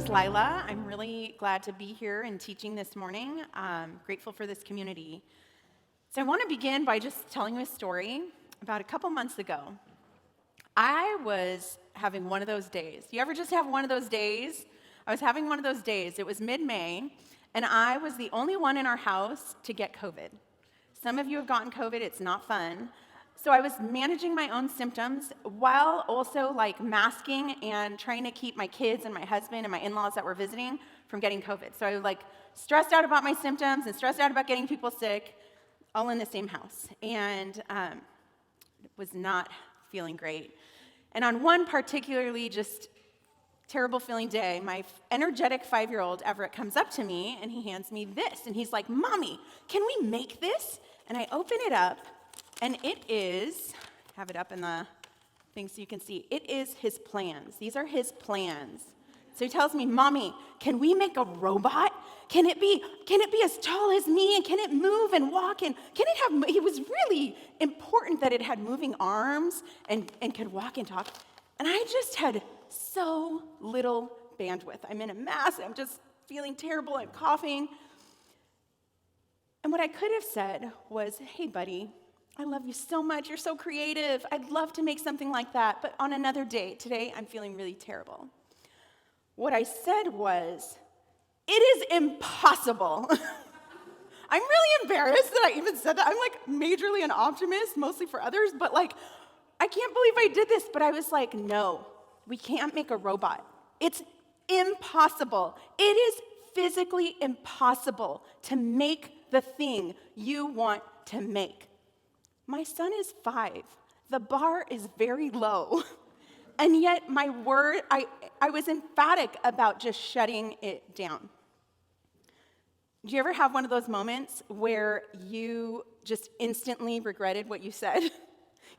Layla. I'm really glad to be here and teaching this morning. Grateful for this community. So I want to begin by just telling you a story. About a couple months ago, I was having one of those days. You ever just have one of those days? I was having one of those days. It was mid-May, and I was the only one in our house to get COVID. Some of you have gotten COVID. It's not fun. So I was managing my own symptoms while also masking and trying to keep my kids and my husband and my in-laws that were visiting from getting COVID. So I was stressed out about my symptoms and stressed out about getting people sick, all in the same house, and was not feeling great. And on one particularly just terrible feeling day, my energetic 5-year-old Everett comes up to me and he hands me this, and he's like, "Mommy, can we make this?" And I open it up. And it is, have it up in the thing so you can see, it is his plans. These are his plans. So he tells me, "Mommy, can we make a robot? Can it be as tall as me? And can it move and walk? And can it have," it was really important that it had moving arms and could walk and talk. And I just had so little bandwidth. I'm in a mess. I'm just feeling terrible. I'm coughing. And what I could have said was, "Hey, buddy, I love you so much. You're so creative. I'd love to make something like that, but on another day. Today, I'm feeling really terrible." What I said was, "It is impossible." I'm really embarrassed that I even said that. I'm majorly an optimist, mostly for others, but I can't believe I did this. But I was like, "No, we can't make a robot. It's impossible. It is physically impossible to make the thing you want to make." My son is 5. The bar is very low. And yet I was emphatic about just shutting it down. Do you ever have one of those moments where you just instantly regretted what you said?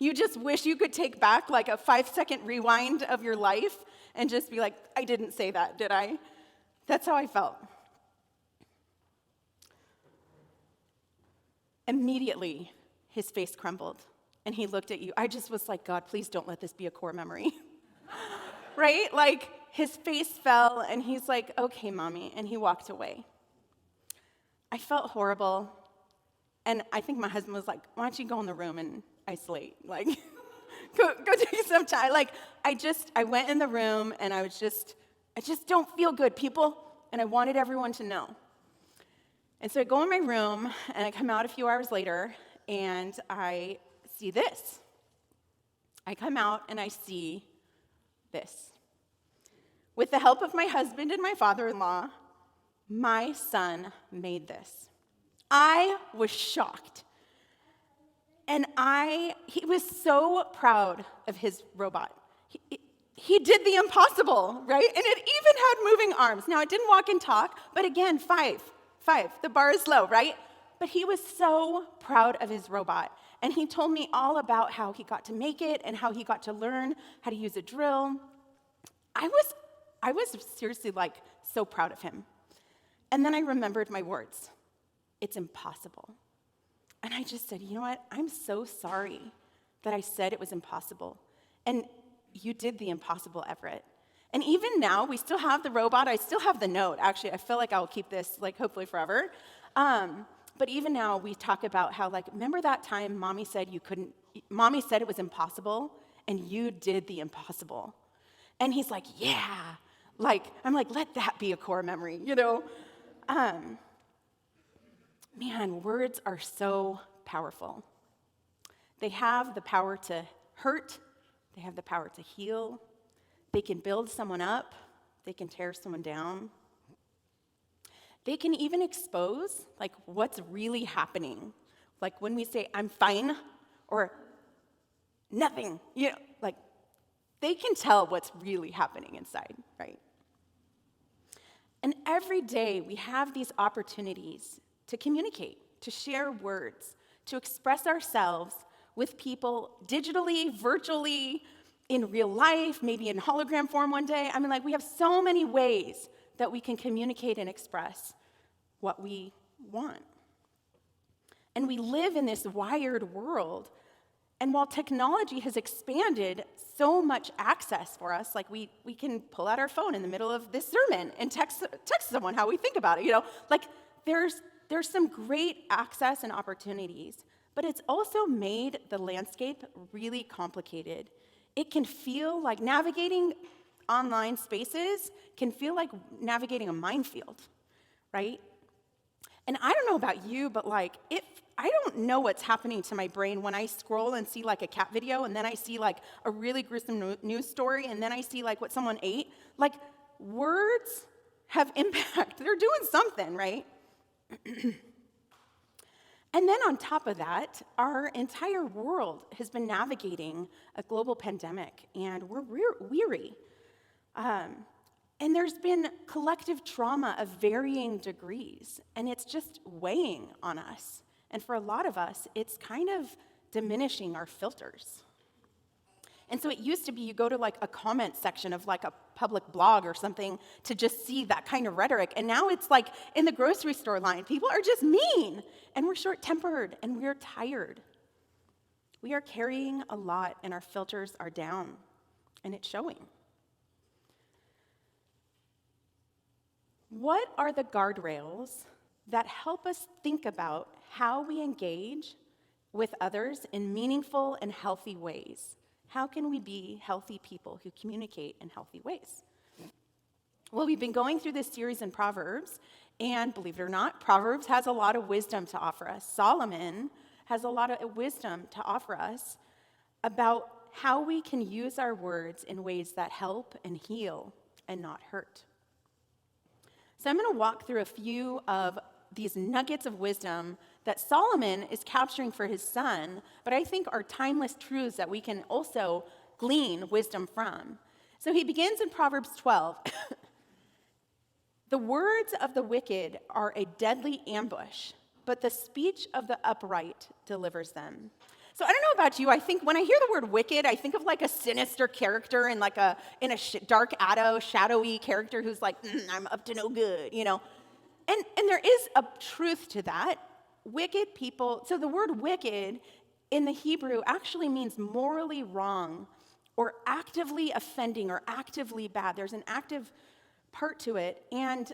You just wish you could take back a 5-second rewind of your life and just be like, "I didn't say that, did I?" That's how I felt. Immediately, his face crumbled, and he looked at you. I just was like, "God, please don't let this be a core memory." Right? His face fell, and he's like, "Okay, Mommy," and he walked away. I felt horrible, and I think my husband was like, "Why don't you go in the room and isolate? Go take some time." I went in the room, and I just don't feel good, people, and I wanted everyone to know. And so I go in my room, and I come out a few hours later, and I see this. I come out and I see this. With the help of my husband and my father-in-law, my son made this. I was shocked. And he was so proud of his robot. He did the impossible, right? And it even had moving arms. Now, it didn't walk and talk, but again, 5. The bar is low, right? But he was so proud of his robot. And he told me all about how he got to make it and how he got to learn how to use a drill. I was seriously so proud of him. And then I remembered my words. It's impossible. And I just said, "You know what? I'm so sorry that I said it was impossible. And you did the impossible, Everett." And even now, we still have the robot. I still have the note. Actually, I feel like I'll keep this hopefully forever. But even now, we talk about how, remember that time Mommy said it was impossible, and you did the impossible. And he's like, "Yeah." I'm like, let that be a core memory, Man, words are so powerful. They have the power to hurt. They have the power to heal. They can build someone up. They can tear someone down. They can even expose, what's really happening. When we say, "I'm fine," or "nothing," they can tell what's really happening inside, right? And every day we have these opportunities to communicate, to share words, to express ourselves with people digitally, virtually, in real life, maybe in hologram form one day. We have so many ways that we can communicate and express what we want. And we live in this wired world And while technology has expanded so much access for us, like we can pull out our phone in the middle of this sermon and text someone how we think about it, like there's some great access and opportunities, but it's also made the landscape really complicated. It can feel like navigating online spaces can feel like navigating a minefield, right? And I don't know about you, but like if I don't know what's happening to my brain when I scroll and see like a cat video, and then I see like a really gruesome news story, and then I see like what someone ate. Like words have impact. They're doing something, right? And then on top of that, our entire world has been navigating a global pandemic, and we're weary. And there's been collective trauma of varying degrees, and it's just weighing on us. And for a lot of us, it's kind of diminishing our filters. And so it used to be you go to like a comment section of like a public blog or something to just see that kind of rhetoric. And now it's like in the grocery store line, people are just mean, and we're short-tempered, and we're tired. We are carrying a lot, and our filters are down, and it's showing. What are the guardrails that help us think about how we engage with others in meaningful and healthy ways? How can we be healthy people who communicate in healthy ways? Well, we've been going through this series in Proverbs, and believe it or not, Proverbs has a lot of wisdom to offer us. Solomon has a lot of wisdom to offer us about how we can use our words in ways that help and heal and not hurt. So I'm going to walk through a few of these nuggets of wisdom that Solomon is capturing for his son, but I think are timeless truths that we can also glean wisdom from. So he begins in Proverbs 12. The words of the wicked are a deadly ambush, but the speech of the upright delivers them. So I don't know about you, I think when I hear the word wicked, I think of like a sinister character and like in a dark shadowy character who's like, I'm up to no good, And there is a truth to that. Wicked people, so the word wicked in the Hebrew actually means morally wrong or actively offending or actively bad. There's an active part to it, and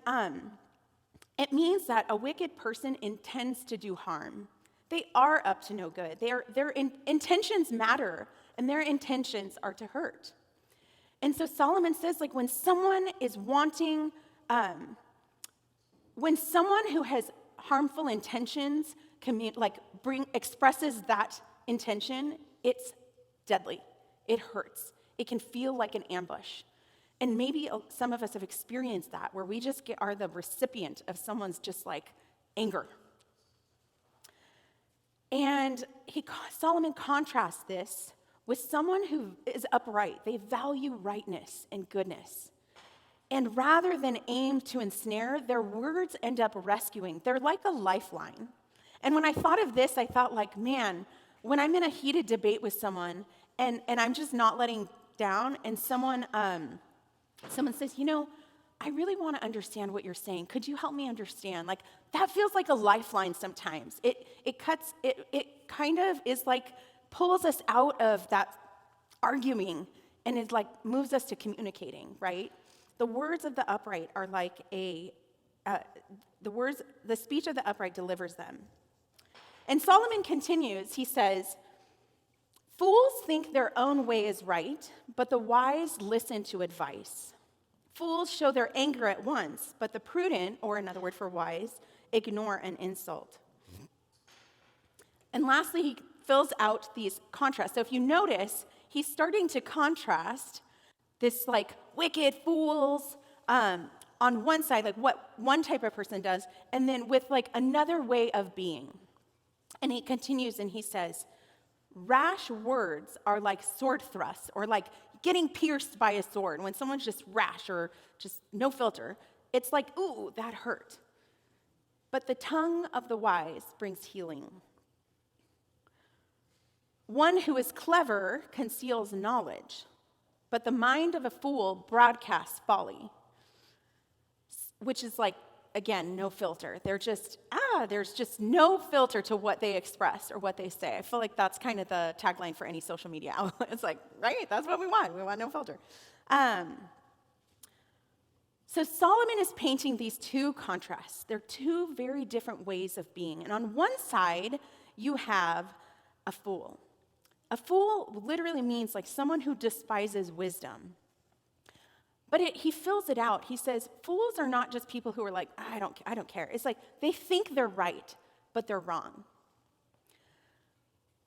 it means that a wicked person intends to do harm. They are up to no good. Their intentions matter, and their intentions are to hurt. And so Solomon says, like, when someone is wanting, when someone who has harmful intentions expresses that intention, it's deadly. It hurts. It can feel like an ambush. And maybe some of us have experienced that, where we just are the recipient of someone's just like anger. And Solomon contrasts this with someone who is upright. They value rightness and goodness. And rather than aim to ensnare, their words end up rescuing. They're like a lifeline. And when I thought of this, I thought like, man, when I'm in a heated debate with someone and I'm just not letting down, and someone says, I really want to understand what you're saying. Could you help me understand? Like, that feels like a lifeline sometimes. It kind of is like pulls us out of that arguing, and it like moves us to communicating, right? The words of the upright are like the speech of the upright delivers them. And Solomon continues, he says, fools think their own way is right, but the wise listen to advice. Fools show their anger at once, but the prudent, or another word for wise, ignore an insult. And lastly, he fills out these contrasts. So if you notice, he's starting to contrast this like wicked fools on one side, like what one type of person does, and then with like another way of being. And he continues and he says, rash words are like sword thrusts, or like getting pierced by a sword. When someone's just rash or just no filter, it's like, ooh, that hurt. But the tongue of the wise brings healing. One who is clever conceals knowledge, but the mind of a fool broadcasts folly, which is like again, no filter. There's just no filter to what they express or what they say. I feel like that's kind of the tagline for any social media outlet. It's like, right, that's what we want. We want no filter. So Solomon is painting these two contrasts. They're two very different ways of being. And on one side, you have a fool. A fool literally means like someone who despises wisdom. But he fills it out. He says, fools are not just people who are like, I don't care. It's like they think they're right, but they're wrong.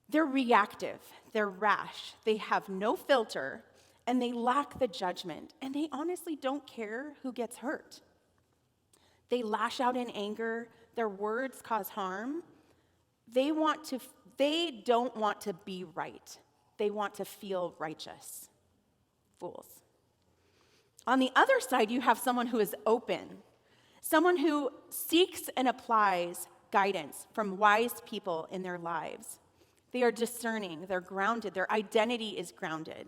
They're reactive. They're rash. They have no filter, and they lack the judgment. And they honestly don't care who gets hurt. They lash out in anger. Their words cause harm. They don't want to be right. They want to feel righteous. Fools. On the other side, you have someone who is open, someone who seeks and applies guidance from wise people in their lives. They are discerning, they're grounded, their identity is grounded.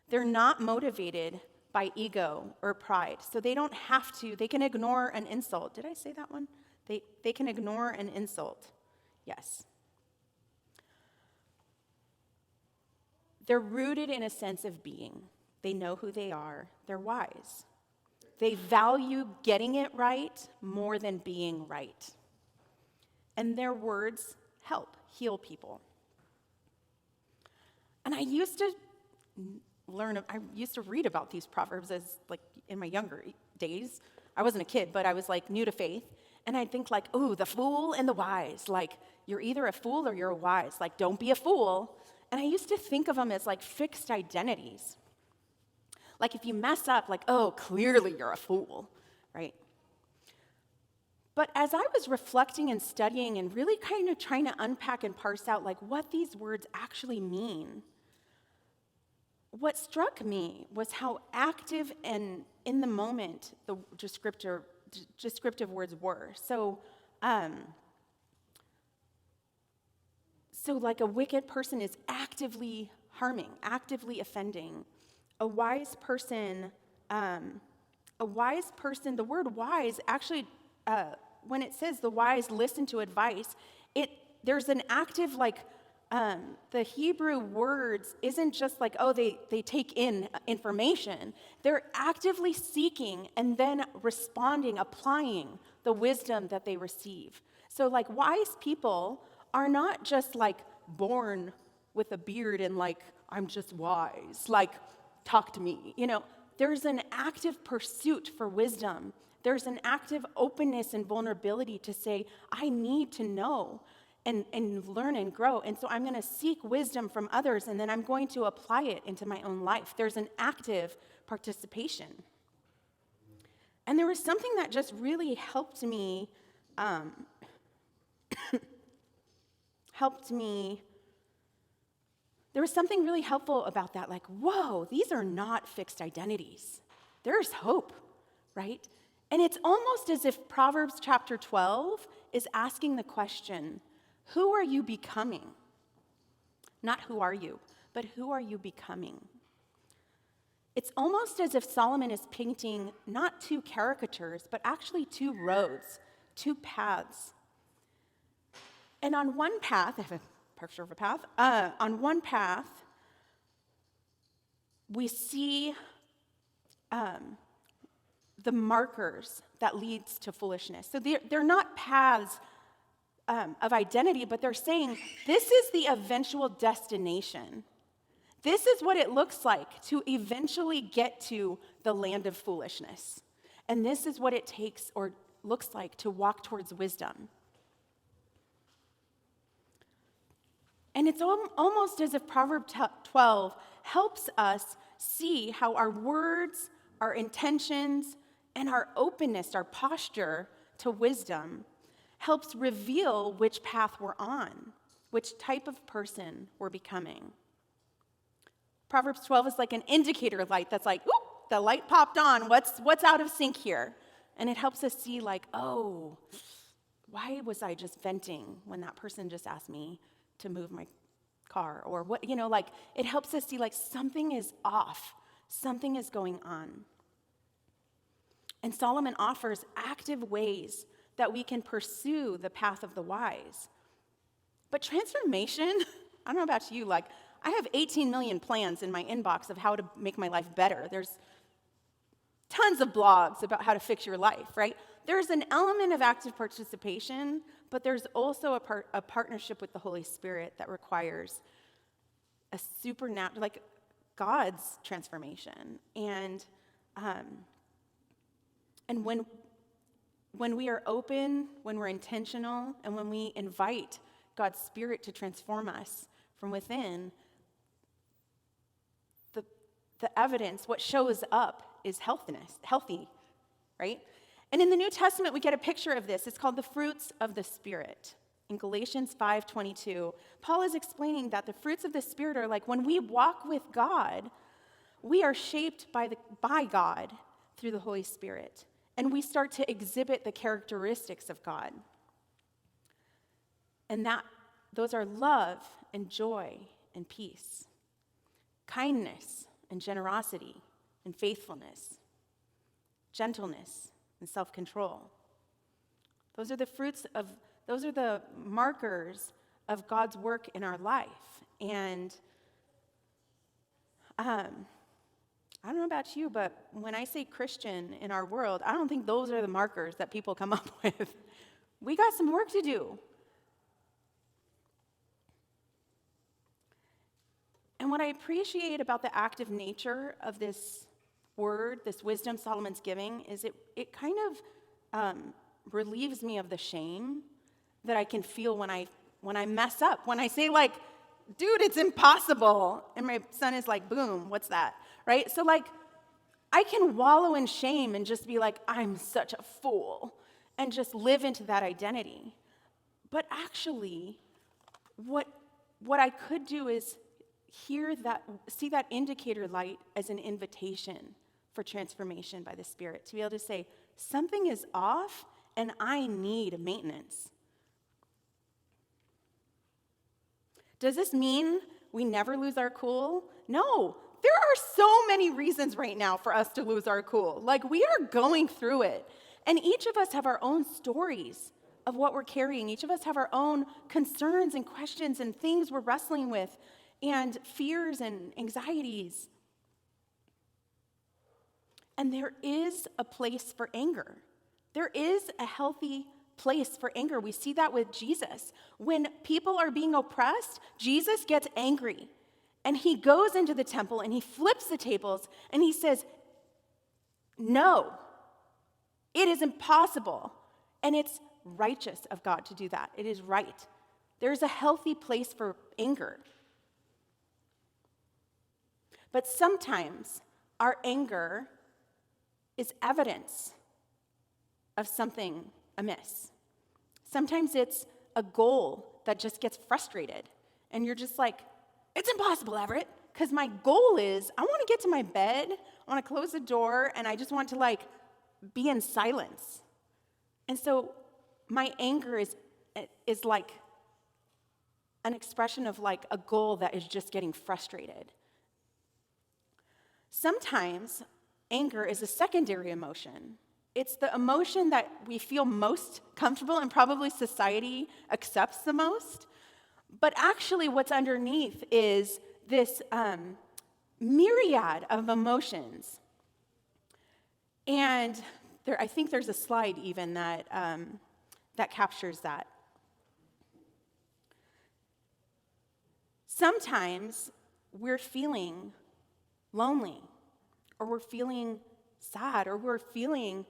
They're not motivated by ego or pride, so they don't have to, they can ignore an insult. Did I say that one? They can ignore an insult. Yes. They're rooted in a sense of being. They know who they are. They're wise. They value getting it right more than being right. And their words help heal people. And I used to read about these proverbs as like in my younger days. I wasn't a kid, but I was like new to faith. And I'd think like, oh, the fool and the wise. Like you're either a fool or you're wise. Like don't be a fool. And I used to think of them as like fixed identities. Like if you mess up, like, oh, clearly you're a fool, right? But as I was reflecting and studying and really kind of trying to unpack and parse out like what these words actually mean, what struck me was how active and in the moment the descriptive words were. So like a wicked person is actively harming, actively offending. A wise person, the word wise actually, when it says the wise listen to advice, there's an active, like, the Hebrew words isn't just like, oh, they take in information. They're actively seeking and then responding, applying the wisdom that they receive. So, like, wise people are not just, like, born with a beard and, like, I'm just wise, like, talk to me. There's an active pursuit for wisdom. There's an active openness and vulnerability to say, I need to know and learn and grow. And so I'm going to seek wisdom from others, and then I'm going to apply it into my own life. There's an active participation. And there was something that just really helped me there was something really helpful about that, like, whoa, these are not fixed identities. There's hope, right? And it's almost as if Proverbs chapter 12 is asking the question, who are you becoming? Not who are you, but who are you becoming? It's almost as if Solomon is painting not two caricatures, but actually two roads, two paths. And on one path, I have a picture of a path. On one path, we see the markers that leads to foolishness. So they're not paths of identity, but they're saying this is the eventual destination. This is what it looks like to eventually get to the land of foolishness. And this is what it takes or looks like to walk towards wisdom. And it's almost as if Proverbs 12 helps us see how our words, our intentions, and our openness, our posture to wisdom helps reveal which path we're on, which type of person we're becoming. Proverbs 12 is like an indicator light that's like, oop, the light popped on. What's out of sync here? And it helps us see like, oh, why was I just venting when that person just asked me to move my car? Or what, like it helps us see like something is off, something is going on. And Solomon offers active ways that we can pursue the path of the wise. But transformation, I don't know about you, like I have 18 million plans in my inbox of how to make my life better. There's tons of blogs about how to fix your life, right? There's an element of active participation, but there's also a partnership with the Holy Spirit that requires a supernatural, like God's transformation. And when we are open, when we're intentional, and when we invite God's Spirit to transform us from within, the evidence, what shows up is healthy, right? And in the New Testament, we get a picture of this. It's called the fruits of the Spirit. In Galatians 5:22, Paul is explaining that the fruits of the Spirit are like when we walk with God, we are shaped by God through the Holy Spirit, and we start to exhibit the characteristics of God. And those are love and joy and peace, kindness and generosity and faithfulness, gentleness and self-control. Those are the markers of God's work in our life. And I don't know about you, but when I say Christian in our world, I don't think those are the markers that people come up with. We got some work to do. And what I appreciate about the active nature of this word, this wisdom Solomon's giving, is it kind of relieves me of the shame that I can feel when I mess up. When I say like, dude, it's impossible. And my son is like, boom, what's that? Right? So like, I can wallow in shame and just be like, I'm such a fool, and just live into that identity. But actually, what I could do is see that indicator light as an invitation for transformation by the Spirit, to be able to say, something is off and I need maintenance. Does this mean we never lose our cool? No. There are so many reasons right now for us to lose our cool. Like, we are going through it. And each of us have our own stories of what we're carrying. Each of us have our own concerns and questions and things we're wrestling with, and fears and anxieties. And there is a place for anger. There is a healthy place for anger. We see that with Jesus. When people are being oppressed, Jesus gets angry. And he goes into the temple and he flips the tables and he says, no, it is impossible. And it's righteous of God to do that. It is right. There's a healthy place for anger. But sometimes our anger is evidence of something amiss. Sometimes it's a goal that just gets frustrated, and you're just like, it's impossible, Everett, because my goal is I want to get to my bed, I want to close the door, and I just want to like be in silence. And so my anger is like an expression of like a goal that is just getting frustrated. Sometimes anger is a secondary emotion. It's the emotion that we feel most comfortable and probably society accepts the most. But actually what's underneath is this myriad of emotions. And I think there's a slide even that captures that. Sometimes we're feeling lonely, or we're feeling sad, or we're feeling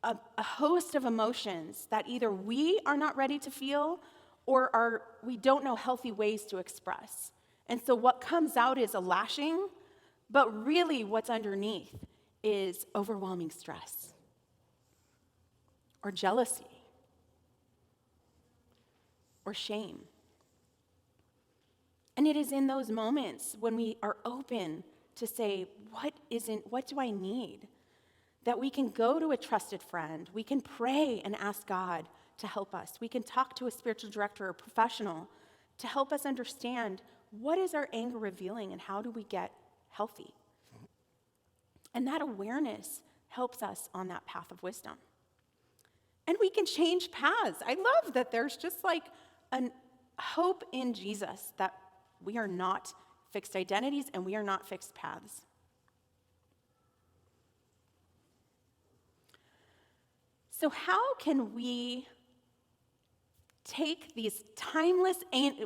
a host of emotions that either we are not ready to feel or we don't know healthy ways to express. And so what comes out is a lashing, but really what's underneath is overwhelming stress or jealousy or shame. And it is in those moments when we are open to say, what do I need? That we can go to a trusted friend, we can pray and ask God to help us. We can talk to a spiritual director or professional to help us understand what is our anger revealing and how do we get healthy. And that awareness helps us on that path of wisdom. And we can change paths. I love that there's just like a hope in Jesus that we are not fixed identities and we are not fixed paths. So how can we take these timeless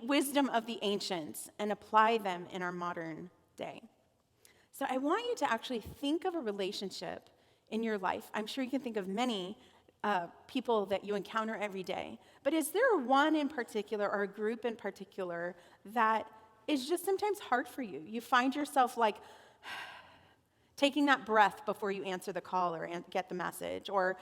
wisdom of the ancients and apply them in our modern day? So I want you to actually think of a relationship in your life. I'm sure you can think of many people that you encounter every day. But is there one in particular or a group in particular that is just sometimes hard for you? You find yourself like taking that breath before you answer the call or get the message, or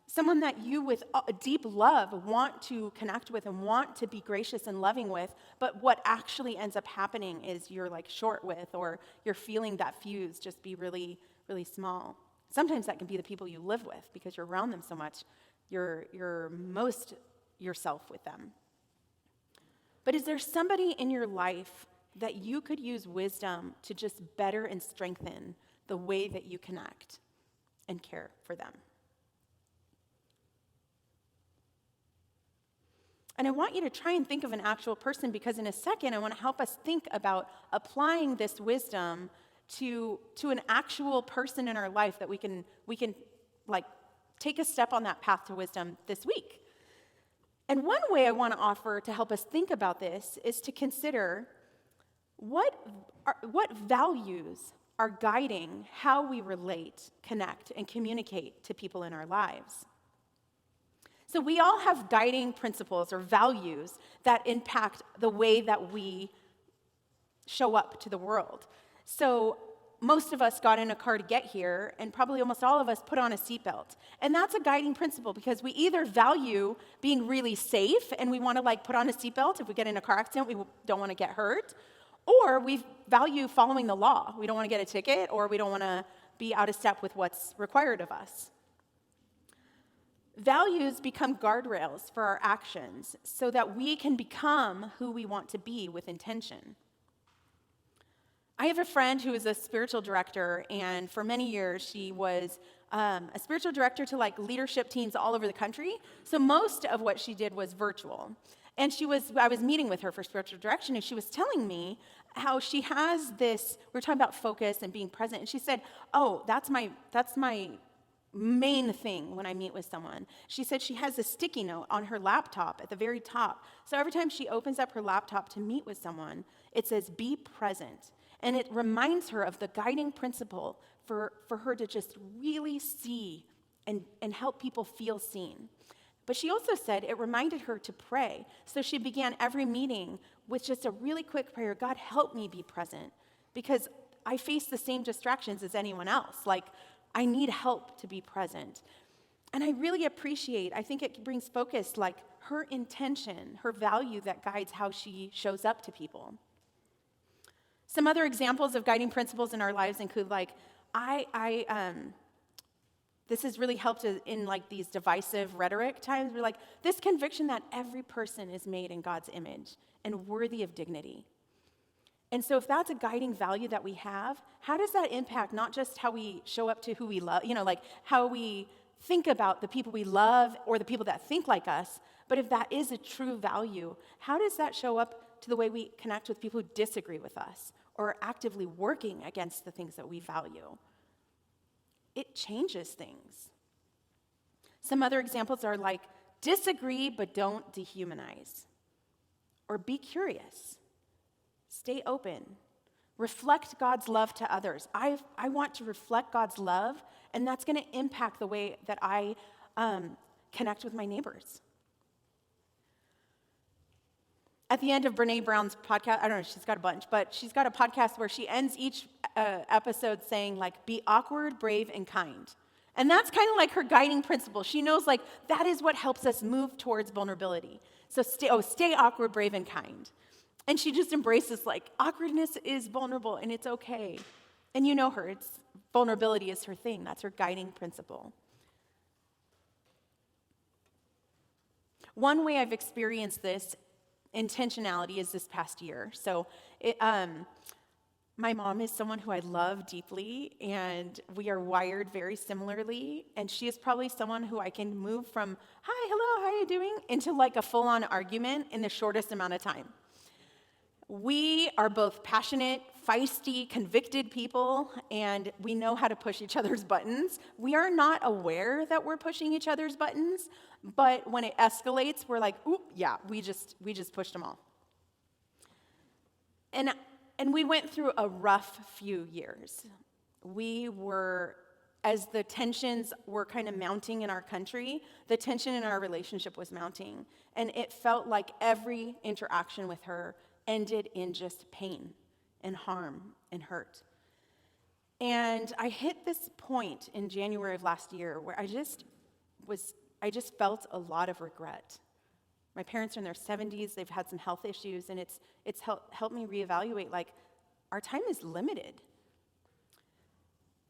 someone that you with a deep love want to connect with and want to be gracious and loving with, but what actually ends up happening is you're like short with, or you're feeling that fuse just be really, really small. Sometimes that can be the people you live with because you're around them so much, you're most yourself with them. But is there somebody in your life that you could use wisdom to just better and strengthen the way that you connect and care for them? And I want you to try and think of an actual person, because in a second I want to help us think about applying this wisdom to an actual person in our life that we can like take a step on that path to wisdom this week. And one way I want to offer to help us think about this is to consider what values are guiding how we relate, connect, and communicate to people in our lives. So we all have guiding principles or values that impact the way that we show up to the world. So most of us got in a car to get here, and probably almost all of us put on a seatbelt. And that's a guiding principle, because we either value being really safe and we want to like put on a seatbelt. If we get in a car accident, we don't want to get hurt. Or we value following the law. We don't want to get a ticket, or we don't want to be out of step with what's required of us. Values become guardrails for our actions so that we can become who we want to be with intention. I have a friend who is a spiritual director, and for many years she was a spiritual director to like leadership teams all over the country. So most of what she did was virtual. And I was meeting with her for spiritual direction, and she was telling me how she has this, we were talking about focus and being present, and she said, oh, that's my main thing when I meet with someone. She said she has a sticky note on her laptop at the very top. So every time she opens up her laptop to meet with someone, it says, be present. And it reminds her of the guiding principle for her to just really see and help people feel seen. But she also said it reminded her to pray. So she began every meeting with just a really quick prayer. God, help me be present, because I face the same distractions as anyone else. Like, I need help to be present. And I really appreciate, I think it brings focus, like her intention, her value that guides how she shows up to people. Some other examples of guiding principles in our lives include like, this has really helped in like these divisive rhetoric times. We're like, this conviction that every person is made in God's image and worthy of dignity. And so if that's a guiding value that we have, how does that impact not just how we show up to who we love, like how we think about the people we love or the people that think like us, but if that is a true value, how does that show up to the way we connect with people who disagree with us or are actively working against the things that we value? It changes things. Some other examples are like, disagree but don't dehumanize, or be curious. Stay open. Reflect God's love to others. I want to reflect God's love, and that's going to impact the way that I connect with my neighbors. At the end of Brene Brown's podcast, I don't know, she's got a bunch, but she's got a podcast where she ends each episode saying, like, be awkward, brave, and kind. And that's kind of like her guiding principle. She knows, like, that is what helps us move towards vulnerability. So stay awkward, brave, and kind. And she just embraces, like, awkwardness is vulnerable, and it's okay. And you know her. Vulnerability is her thing. That's her guiding principle. One way I've experienced this intentionality is this past year. So My mom is someone who I love deeply, and we are wired very similarly. And she is probably someone who I can move from, hi, hello, how are you doing, into like a full-on argument in the shortest amount of time. We are both passionate, feisty, convicted people, and we know how to push each other's buttons. We are not aware that we're pushing each other's buttons, but when it escalates, we're like, ooh, yeah, we just pushed them all. And we went through a rough few years. As the tensions were kind of mounting in our country, the tension in our relationship was mounting. And it felt like every interaction with her ended in just pain and harm and hurt. And I hit this point in January of last year where I just felt a lot of regret. My parents are in their 70s, they've had some health issues, and it's helped me reevaluate, like, our time is limited.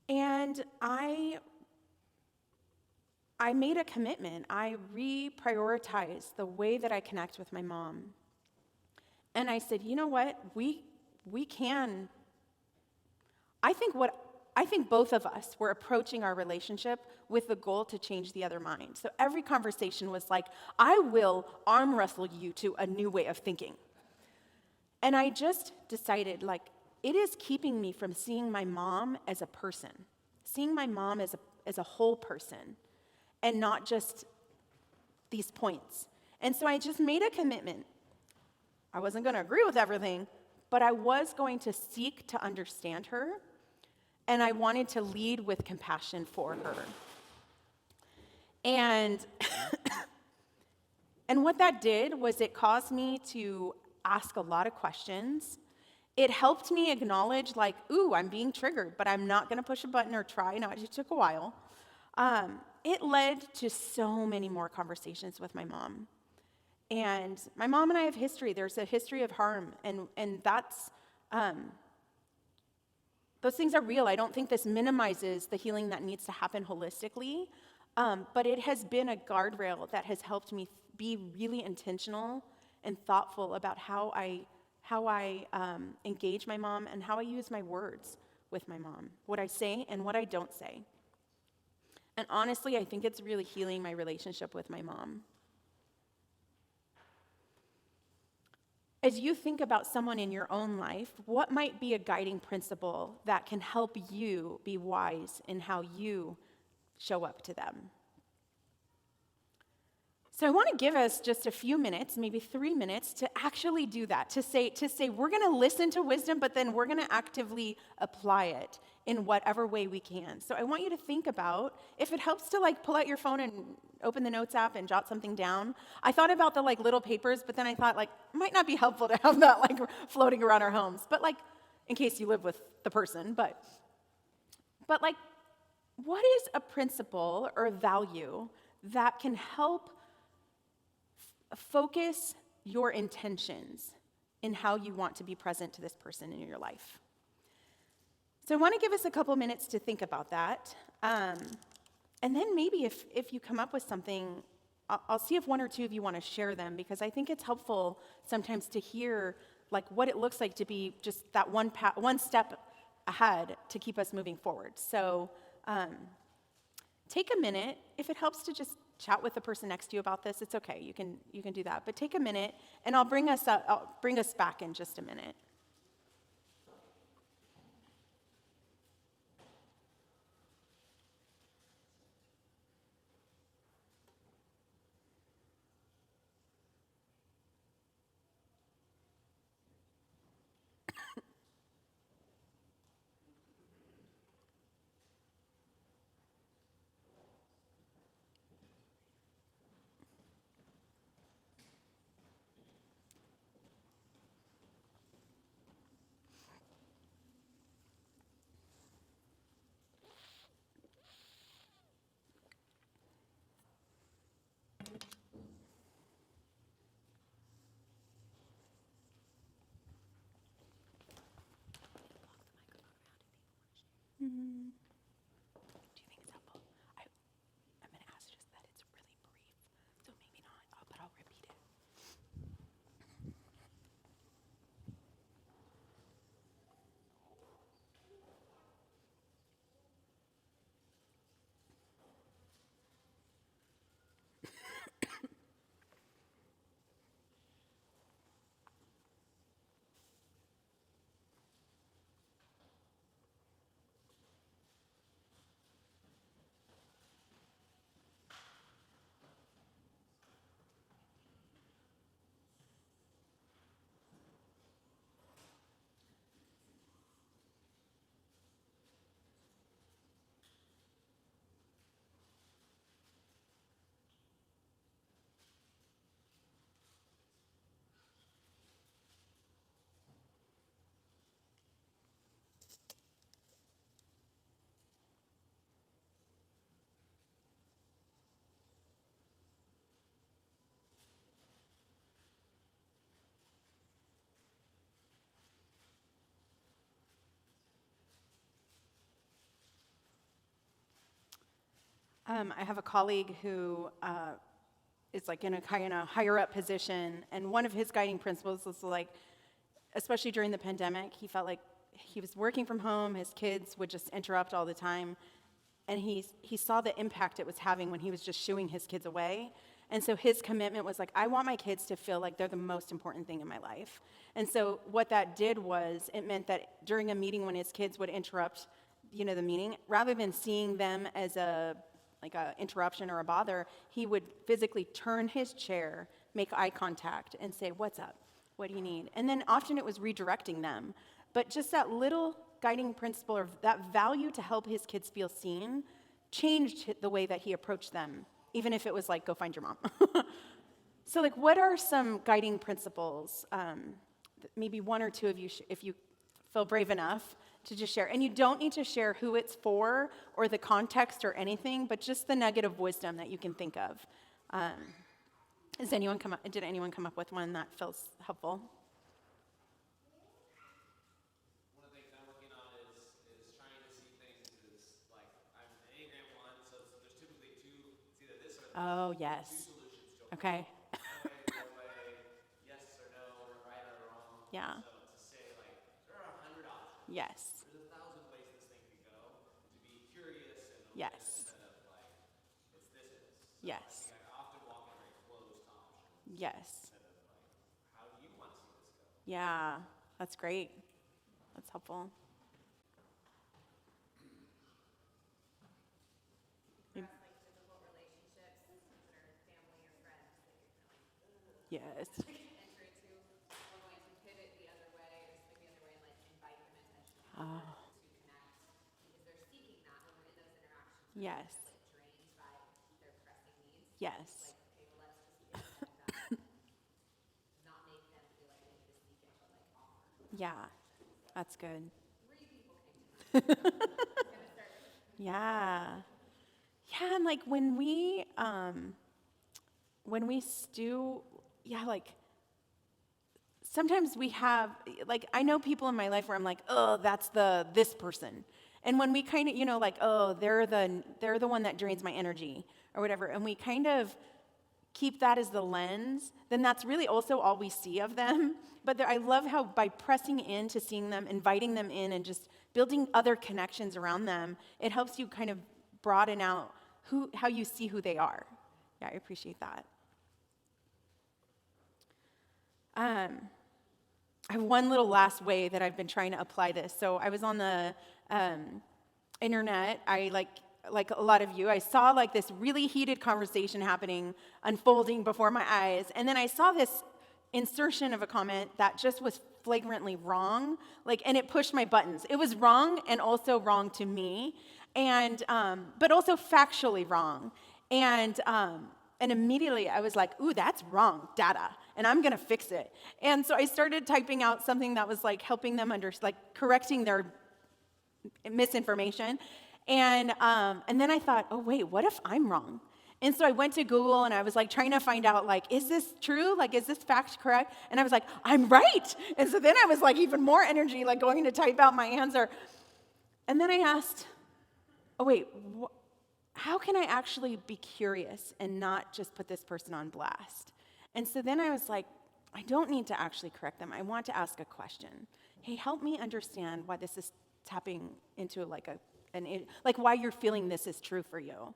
And I made a commitment. I reprioritized the way that I connect with my mom. And I said, you know what, we can, I think both of us were approaching our relationship with the goal to change the other mind. So every conversation was like, I will arm wrestle you to a new way of thinking. And I just decided, like, it is keeping me from seeing my mom as a person, seeing my mom as a whole person, and not just these points. And so I just made a commitment. I wasn't going to agree with everything, but I was going to seek to understand her, and I wanted to lead with compassion for her. And and what that did was it caused me to ask a lot of questions. It helped me acknowledge, like, ooh, I'm being triggered, but I'm not going to push a button or try. No, it just took a while. It led to so many more conversations with my mom. And my mom and I have history. There's a history of harm, and that's, those things are real. I don't think this minimizes the healing that needs to happen holistically, but it has been a guardrail that has helped me be really intentional and thoughtful about how I engage my mom and how I use my words with my mom, what I say and what I don't say. And honestly, I think it's really healing my relationship with my mom. As you think about someone in your own life, what might be a guiding principle that can help you be wise in how you show up to them? So I want to give us just a few minutes, maybe 3 minutes, to actually do that, to say we're going to listen to wisdom, but then we're going to actively apply it in whatever way we can. So I want you to think about, if it helps to like pull out your phone and open the notes app and jot something down. I thought about the like little papers, but then I thought, like, it might not be helpful to have that like floating around our homes, but like in case you live with the person, but like, what is a principle or a value that can help focus your intentions in how you want to be present to this person in your life? So I want to give us a couple minutes to think about that. And then maybe if you come up with something, I'll see if one or two of you want to share them, because I think it's helpful sometimes to hear like what it looks like to be just that one step ahead to keep us moving forward. So take a minute. If it helps to just chat with the person next to you about this, it's okay. You can do that. But take a minute, and I'll bring us back in just a minute. I have a colleague who is like in a kind of higher up position, and one of his guiding principles was like, especially during the pandemic, he felt like he was working from home, his kids would just interrupt all the time, and he saw the impact it was having when he was just shooing his kids away. And so his commitment was like, I want my kids to feel like they're the most important thing in my life. And so what that did was, it meant that during a meeting when his kids would interrupt, the meeting, rather than seeing them as a interruption or a bother, he would physically turn his chair, make eye contact, and say, what's up? What do you need? And then often it was redirecting them. But just that little guiding principle, or that value to help his kids feel seen, changed the way that he approached them, even if it was like, go find your mom. So what are some guiding principles? Maybe one or two of you, if you feel brave enough to just share. And you don't need to share who it's for or the context or anything, but just the nugget of wisdom that you can think of. Did anyone come up with one that feels helpful? One of the things I'm working on is trying to see things as like, I'm an Enneagram 1, so there's typically two, it's either this or Oh, two yes. solutions to a Okay. no way, yes or no, right or wrong. Yeah. So to say like, there are 100 options. Yes. There's 1,000 ways this thing could go. To be curious and open Yes. instead of like, it's this or this. So Yes. I often walk in very closed to options. Yes. Instead of like, how do you want to see this go? Yeah, that's great. That's helpful. Difficult relationships, whether family or friends that you're Yes. enter into, or going to pivot the other way or swing the other way and invite them intentionally to connect, because they're seeking that when we're in those interactions. Yes. Drained by their pressing needs. Yes. Okay, well, let's just give them that, not make them feel like they need to seek it, but offer. Yeah, that's good. 3 people came to me. Yeah. Yeah, and when we stew, sometimes we have, I know people in my life where I'm like, oh, that's this person. And when we kind of, oh, they're the one that drains my energy or whatever, and we kind of keep that as the lens, then that's really also all we see of them. But I love how by pressing into seeing them, inviting them in, and just building other connections around them, it helps you kind of broaden out how you see who they are. Yeah, I appreciate that. I have one little last way that I've been trying to apply this. So I was on the internet. I like a lot of you, I saw this really heated conversation unfolding before my eyes. And then I saw this insertion of a comment that just was flagrantly wrong, and it pushed my buttons. It was wrong, and also wrong to me, and but also factually wrong. And immediately I was like, ooh, that's wrong data, and I'm gonna fix it. And so I started typing out something that was helping them correcting their misinformation. And then I thought, oh wait, what if I'm wrong? And so I went to Google and I was trying to find out is this true? Is this fact correct? And I was like, I'm right. And so then I was even more energy going to type out my answer. And then I asked, oh wait, how can I actually be curious and not just put this person on blast? And so then I was like, I don't need to actually correct them. I want to ask a question. Hey, help me understand why this is tapping into why you're feeling this is true for you.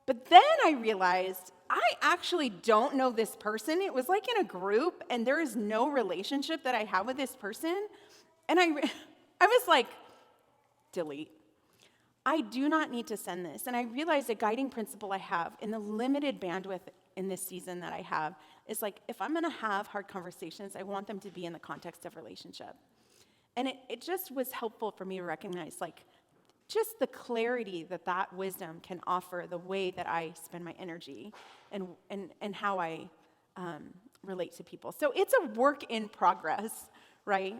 But then I realized I actually don't know this person. It was in a group, and there is no relationship that I have with this person. And I was like, delete. I do not need to send this. And I realized a guiding principle I have in the limited bandwidth in this season that I have is if I'm going to have hard conversations, I want them to be in the context of relationship. And it just was helpful for me to recognize just the clarity that wisdom can offer the way that I spend my energy and how I relate to people. So it's a work in progress, right?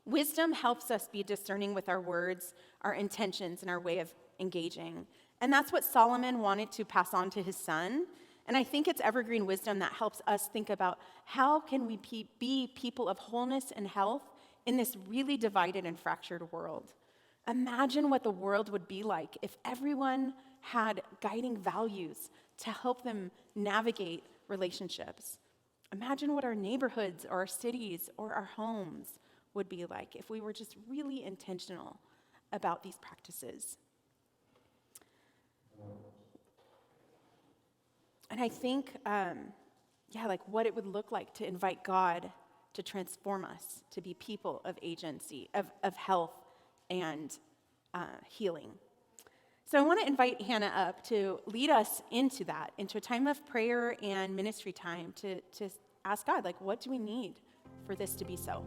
Wisdom helps us be discerning with our words, our intentions, and our way of engaging. And that's what Solomon wanted to pass on to his son. And I think it's evergreen wisdom that helps us think about how can we be people of wholeness and health in this really divided and fractured world. Imagine what the world would be like if everyone had guiding values to help them navigate relationships. Imagine what our neighborhoods or our cities or our homes would be like if we were just really intentional about these practices. And I think, like what it would look like to invite God to transform us to be people of agency, of health and healing. So I want to invite Hannah up to lead us into that, into a time of prayer and ministry time to ask God, like, what do we need for this to be so?